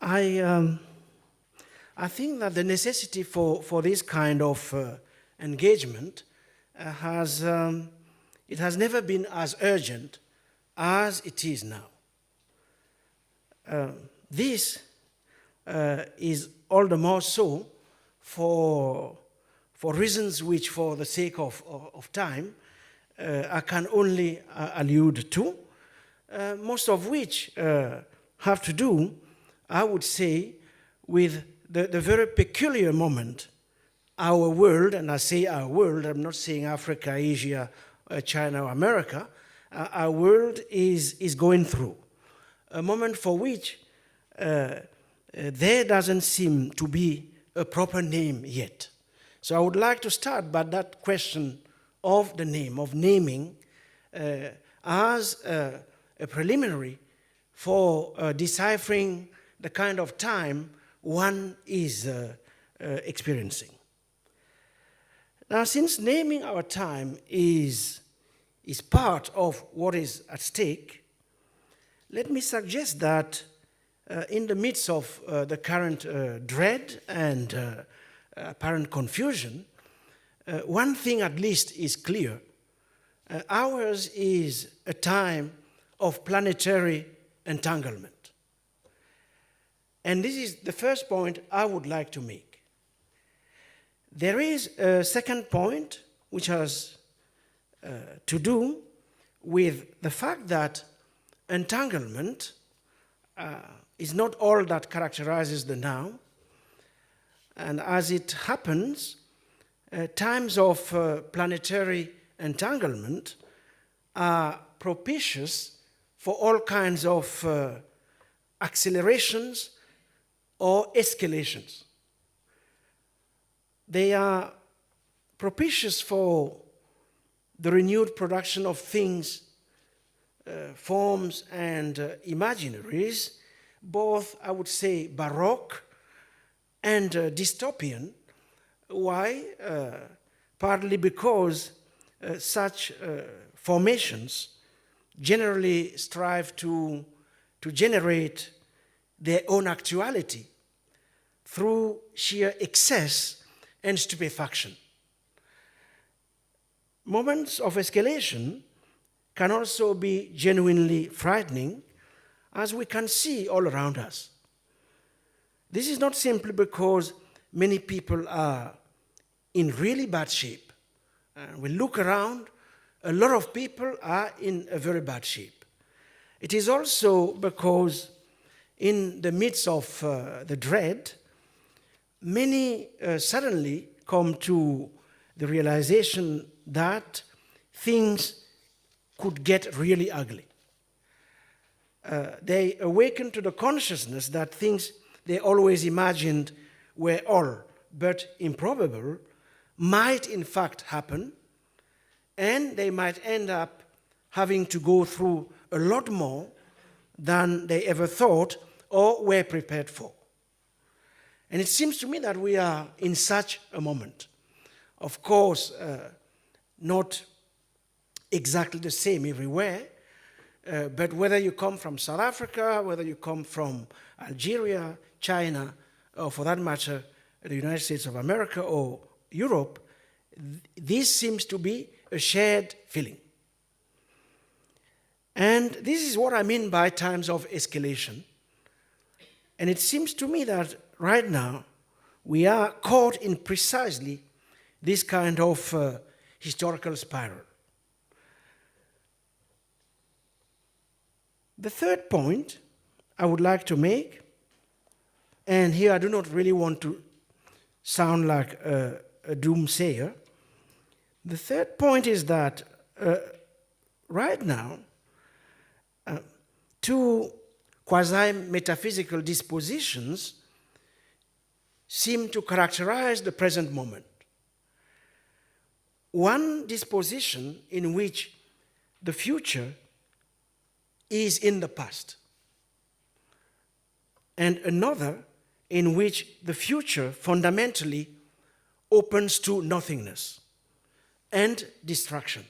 I think that the necessity for this kind of engagement has never been as urgent as it is now. This is all the more so for reasons which, for the sake of time, I can only allude to, most of which have to do, I would say, with the very peculiar moment our world, and I say our world, I'm not saying Africa, Asia, China, or America, our world is going through. A moment for which there doesn't seem to be a proper name yet. So I would like to start by that question of the name, of naming, as a preliminary for deciphering the kind of time one is experiencing. Now, since naming our time is part of what is at stake, let me suggest that in the midst of the current dread and apparent confusion, one thing at least is clear. Ours is a time of planetary entanglement. And this is the first point I would like to make. There is a second point which has to do with the fact that entanglement is not all that characterizes the now. And as it happens, times of planetary entanglement are propitious for all kinds of accelerations or escalations. They are propitious for the renewed production of things, forms, and imaginaries, both, I would say, baroque and dystopian. Why? Partly because such formations generally strive to generate their own actuality through sheer excess and stupefaction. Moments of escalation can also be genuinely frightening, as we can see all around us. This is not simply because many people are in really bad shape. We look around, a lot of people are in a very bad shape. It is also because in the midst of the dread, many suddenly come to the realization that things could get really ugly. They awaken to the consciousness that things they always imagined were all but improbable might in fact happen, and they might end up having to go through a lot more than they ever thought or were prepared for. And it seems to me that we are in such a moment. Of course, not exactly the same everywhere, but whether you come from South Africa, whether you come from Algeria, China, or for that matter, the United States of America or Europe, this seems to be a shared feeling. And this is what I mean by times of escalation. And it seems to me that right now we are caught in precisely this kind of historical spiral. The third point I would like to make, and here I do not really want to sound like a doomsayer. The third point is that right now, two quasi-metaphysical dispositions seem to characterize the present moment. One disposition in which the future is in the past, and another in which the future fundamentally opens to nothingness and destruction.